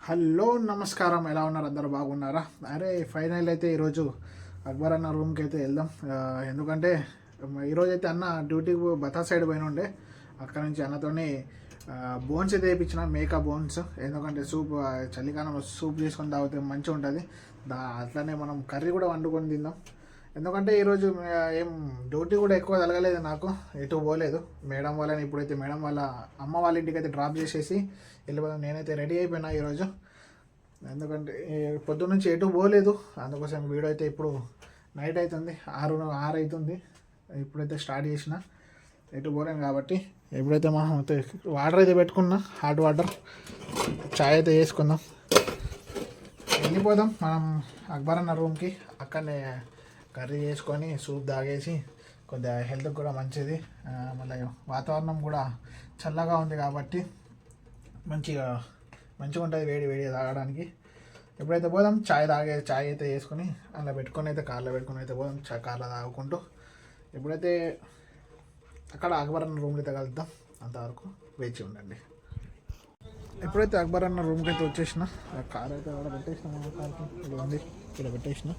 Hello నమస్కారం, ఎలా ఉన్నారు? అందరూ బాగున్నారా? అరే ఫైనల్ అయితే ఈరోజు అక్బర్ అన్న రూమ్కి అయితే వెళ్దాం. ఎందుకంటే ఈరోజు అయితే అన్న డ్యూటీకి బతా సైడ్ పోయిన ఉండే. అక్కడ నుంచి అన్నతోని బోన్స్ అయితే వేయించిన, మేకా బోన్స్. ఎందుకంటే సూప్ చలికాలంలో సూప్ చేసుకొని తాగితే మంచిగా ఉంటుంది. అట్లనే మనం కర్రీ కూడా వండుకొని తిందాం. ఎందుకంటే ఈరోజు ఏం డ్యూటీ కూడా ఎక్కువ తగలలేదు, నాకు ఎటు పోలేదు. మేడం వాళ్ళని ఇప్పుడైతే మేడం వాళ్ళ అమ్మ వాళ్ళ ఇంటికి అయితే డ్రాప్ చేసేసి వెళ్ళిపోదాం. నేనైతే రెడీ అయిపోయినా ఈరోజు. ఎందుకంటే పొద్దున్న నుంచి ఎటు పోలేదు, అందుకోసం వీడియో అయితే ఇప్పుడు నైట్ అవుతుంది, 6 అవుతుంది. ఇప్పుడైతే స్టార్ట్ చేసిన, ఎటు పోలేను కాబట్టి ఎప్పుడైతే మనం అయితే వాటర్ అయితే పెట్టుకున్నా, హాట్ వాటర్, చాయ్ అయితే వేసుకుందాం, వెళ్ళిపోదాం మనం అక్బర్ అన్న రూమ్కి. అక్కడనే కర్రీ చేసుకొని సూప్ తాగేసి కొద్దిగా హెల్త్కి కూడా మంచిది. మళ్ళీ వాతావరణం కూడా చల్లగా ఉంది కాబట్టి మంచిగా ఉంటుంది వేడి తాగడానికి. ఎప్పుడైతే పోదాం చాయ్ అయితే వేసుకొని అలా పెట్టుకొని అయితే కార్లో పెట్టుకొని అయితే పోదాం, కార్లో తాగుకుంటూ. ఎప్పుడైతే అక్కడ అక్బర్ అన్న రూమ్లో అయితే కలుద్దాం, అంతవరకు వేచి ఉండండి. ఎప్పుడైతే అక్బర్ అన్న రూమ్కి అయితే వచ్చేసిన, కార్ అయితే అక్కడ పెట్టేసిన, కార్కి ఇక్కడ ఉంది, ఇక్కడ పెట్టేసిన.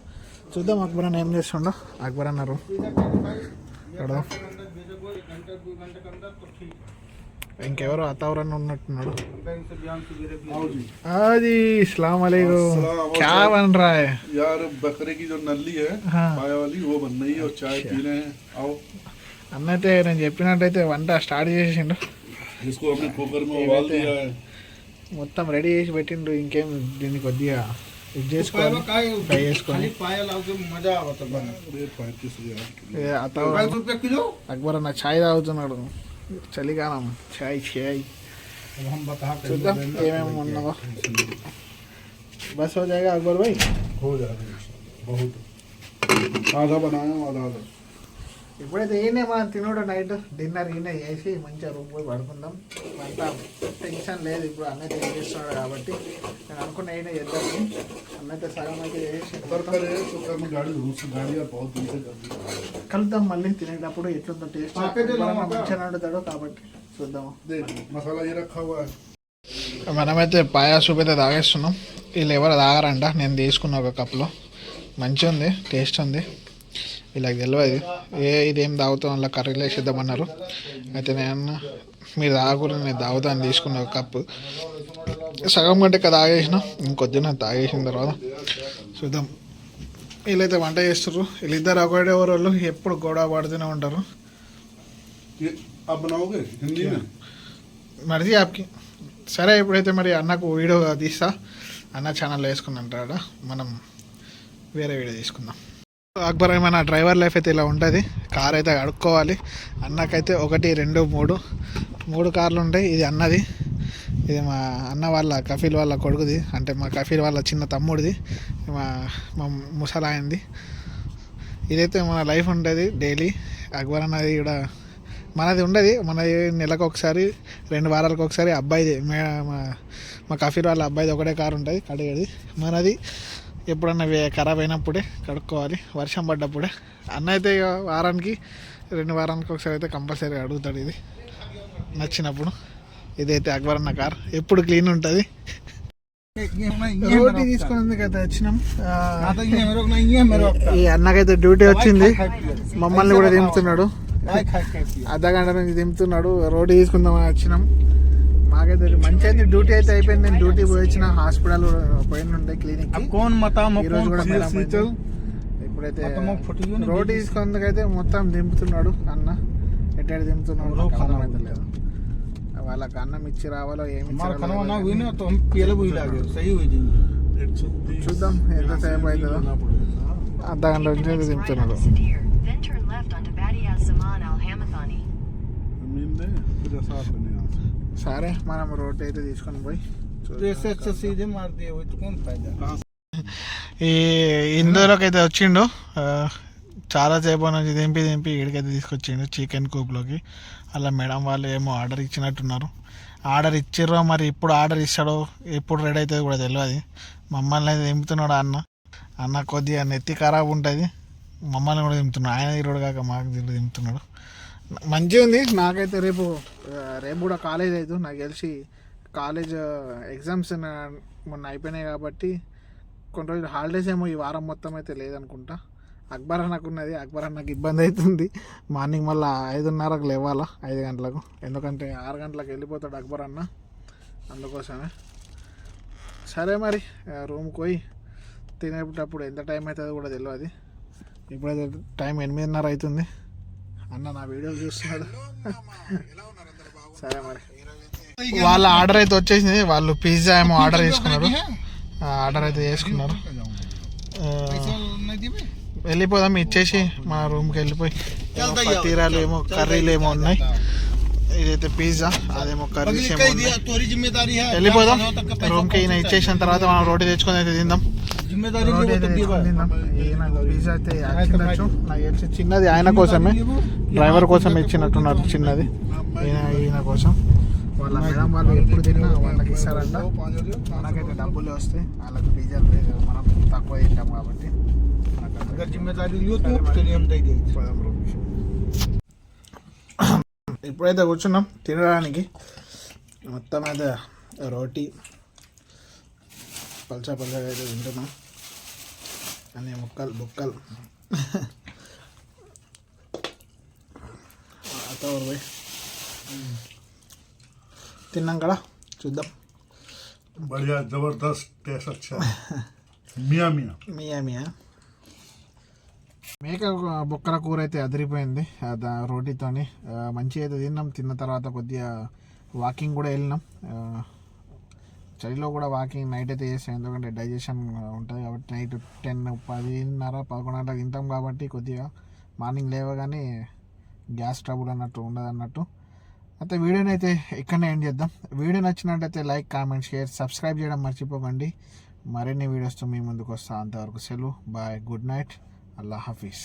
చూద్దాం అక్బర్ అన్న ఏం చేస్తుండో. అక్బర్ అన్న రూమ్ ఇక్కడ ఇంకెవరో అతవరన్న ఉన్నట్టున్నాడు. అది अस्सलाम वालेकुम, क्या बन रहा है यार? बकरे की जो नल्ली है पाया वाली वो बन रही है और चाय पी रहे हैं। आओ। అన్న అయితే నేను చెప్పినట్టయితే వంట స్టార్ట్ చేసిండు. इसको हमने कुकर में उबाल दिया है, మొత్తం రెడీ చేసి పెట్టిండు. ఇంకేం దీన్ని కొద్దిగా ఇది చేసుకొని ఫ్రై చేసుకొని అక్బర్ అన్న ఛాయ్ తాగుతున్నాడు. చలికాలం ఛాయ్ చూద్దాం ఏమేమి ఉన్నదో. బస్ हो जाएगा अकबर भाई? हो जाएगा बहुत। आधा बनाया आधा ఇప్పుడైతే ఈయనే మనం తినడం, నైట్ డిన్నర్ ఈయనే చేసి మంచిగా రూమ్ పోయి పడుకుందాం. అంతా టెన్షన్ లేదు, ఇప్పుడు అన్నైతే ఏం చేస్తున్నాడు కాబట్టి నేను అనుకున్న ఈయన చేద్దామని. అన్నైతే సగం అయితే చేసి కలుద్దాం. మళ్ళీ తినేటప్పుడు ఎట్లుందో టేస్ట్ మంచిగా వండుతాడు కాబట్టి చూద్దాము. మనమైతే పాయా సూప్ అయితే తాగేస్తున్నాం. వీళ్ళు ఎవరు తాగారంట, నేను తీసుకున్న ఒక కప్లో. మంచిగా ఉంది, టేస్ట్ ఉంది. వీళ్ళకి తెలియదు ఇదేం తాగుతాం, అలా కర్రీలో వేసేద్దామన్నారు. అయితే నేను మీరు తాగకూడదు, నేను తాగుతాను తీసుకున్న ఒక కప్పు. సగం గంట ఇక్కడ తాగేసిన, ఇంకొద్దిన తాగేసిన తర్వాత చూద్దాం. వీళ్ళైతే వంట చేస్తారు. వీళ్ళిద్దరు ఒకటే వాళ్ళు ఎప్పుడు గొడవ పడుతూనే ఉంటారు. మరిది యాప్కి సరే. ఇప్పుడైతే మరి అన్నకు వీడియో తీస్తా, అన్న ఛానల్లో వేసుకుందంటాడ. మనం వేరే వీడియో తీసుకుందాం. అక్బర్ ఏమైనా డ్రైవర్ లైఫ్ అయితే ఇలా ఉంటుంది. కార్ అయితే అడుక్కోవాలి. అన్నకైతే 1, 2, 3 కార్లు ఉంటాయి. ఇది అన్నది, ఇది మా అన్న వాళ్ళ కఫీల్ వాళ్ళ కొడుకుది, అంటే మా కఫీల్ వాళ్ళ చిన్న తమ్ముడిది, మా ముసలాయింది. ఇదైతే మన లైఫ్ ఉంటుంది డైలీ. అక్బర్ అన్నది కూడా మనది ఉండదు. మనది నెలకు ఒకసారి, 2 వారాలకు ఒకసారి అబ్బాయిది, మా కఫీల్ వాళ్ళ అబ్బాయిది ఒకటే కారు ఉంటుంది కడిగేది. మనది ఎప్పుడన్నా ఖరాబ్ అయినప్పుడే కడుక్కోవాలి, వర్షం పడ్డప్పుడే. అన్న అయితే వారానికి 2 వారానికి ఒకసారి అయితే కంపల్సరీ అడుగుతాడు ఇది నచ్చినప్పుడు. ఇదైతే అక్బర్ అన్న కార్, ఎప్పుడు క్లీన్ ఉంటుంది. రోటీ తీసుకున్నందుకు అయితే వచ్చినాం. ఈ అన్నకైతే డ్యూటీ వచ్చింది, మమ్మల్ని కూడా దింపుతున్నాడు. అర్ధగంట నుంచి దింపుతున్నాడు. రోటీ తీసుకుందామని వచ్చినాం. మాకైతే మంచి అయితే డ్యూటీ అయితే అయిపోయింది. నేను డ్యూటీ పోయి వచ్చిన, హాస్పిటల్ పోయినుండే, క్లినిక్. ఇప్పుడైతే రోడ్ తీసుకున్నందుకైతే మొత్తం దింపుతున్నాడు అన్న. ఎట్టాడు దింపుతున్నాడు అయితే లేదు. వాళ్ళకి అన్నం ఇచ్చి రావాలో ఏమి చూద్దాం ఎంతసేపు అవుతుందో. అర్ధగంట నుంచి దింపుతున్నాడు. సరే మనం రోడ్ అయితే తీసుకొని పోయి ఈ ఇందులోకి అయితే వచ్చిండు. చాలా సేపు నుంచి దింపి ఇక్కడికైతే తీసుకొచ్చిండు చికెన్ కూప్లోకి. అలా మేడం వాళ్ళు ఏమో ఆర్డర్ ఇచ్చినట్టున్నారు. ఆర్డర్ ఇచ్చిర్రో మరి ఎప్పుడు ఆర్డర్ ఇస్తాడో, ఎప్పుడు రెడీ అవుతుందో కూడా తెలియదు. మమ్మల్ని అయితే దింపుతున్నాడు అన్న కొద్దిగా నెత్తి ఖరాబ్ ఉంటుంది, మమ్మల్ని కూడా దింపుతున్నాడు. ఆయన తిరుగుడు కాక మాకు దింపుతున్నాడు. మంచిగా ఉంది. నాకైతే రేపు కూడా కాలేజ్ అవుతుంది నాకు తెలిసి. కాలేజ్ ఎగ్జామ్స్ మొన్న అయిపోయినాయి కాబట్టి కొన్ని రోజులు హాలిడేస్ ఏమో ఈ వారం మొత్తం అయితే లేదనుకుంటా. అక్బర్ అన్నకు ఉన్నది. అక్బర్ అన్నకు ఇబ్బంది అవుతుంది. మార్నింగ్ మళ్ళీ 5:30కు లేవాలా, 5 గంటలకు. ఎందుకంటే 6 గంటలకు వెళ్ళిపోతాడు అక్బర్ అన్న, అందుకోసమే. సరే మరి రూమ్కి పోయి తినేటప్పుడు ఎంత టైం అవుతుందో కూడా తెలియదు. ఇప్పుడైతే టైం 8:30 అవుతుంది. అన్న నా వీడియోలు చూస్తున్నాడు. సరే మరి వాళ్ళ ఆర్డర్ అయితే వచ్చేసింది. వాళ్ళు పిజ్జా ఏమో ఆర్డర్ చేసుకున్నారు. వెళ్ళిపోదాం, ఇచ్చేసి మన రూమ్కి వెళ్ళిపోయి. పతీరాలు ఏమో కర్రీలు ఏమో ఉన్నాయి. ఇదైతే పిజ్జా, అదేమో కర్రీస్ ఏమో ఉన్నాయి. వెళ్ళిపోదాం రూమ్కి. ఈయన ఇచ్చేసిన తర్వాత మనం రోటీ తెచ్చుకొని అయితే తిందాం. పిజ్జా అయితే నాకు తెలిసి చిన్నది ఆయన కోసమే, డ్రైవర్ కోసం ఇచ్చినట్టున్నారు చిన్నది. ఈయన కోసం. వాళ్ళ మేడం వాళ్ళు ఎప్పుడు తిన్నా వాళ్ళకి ఇస్తారంట. మనకైతే డబ్బులు వస్తాయి, వాళ్ళకి పిజ్జా మనం తక్కువ తింటాం కాబట్టి. ఇప్పుడైతే కూర్చున్నాం తినడానికి. మొత్తం అయితే రోటీ పల్చా పల్చగా అయితే తింటున్నాం. అన్నీ ముక్కలు బొక్కలు పోయి తిన్నాం కదా, చూద్దాం. बढ़िया जबरदस्त टेस्ट अच्छा मियाँ मियाँ మియా మియా. మేక బొక్కల కూర అయితే అదిరిపోయింది రోటీతోని. మంచిగా అయితే తిన్నాం. తిన్న తర్వాత కొద్దిగా వాకింగ్ కూడా వెళ్ళినాం. చలిలో కూడా వాకింగ్ నైట్ అయితే చేస్తాం, ఎందుకంటే డైజెషన్ ఉంటుంది కాబట్టి. నైట్ 10:10:30 11 గంటలకు తింటాం కాబట్టి కొద్దిగా మార్నింగ్ లేవగానే గ్యాస్ ట్రబుల్ అన్నట్టు ఉండదు అన్నట్టు. అయితే వీడియోని అయితే ఇక్కడనే ఎండ్ చేద్దాం. వీడియో నచ్చినట్టయితే లైక్, కామెంట్, షేర్, సబ్స్క్రైబ్ చేయడం మర్చిపోకండి. మరిన్ని వీడియోస్తో మీ ముందుకు వస్తా. అంతవరకు సెలవు, బాయ్, గుడ్ నైట్, అల్లా హాఫీజ్.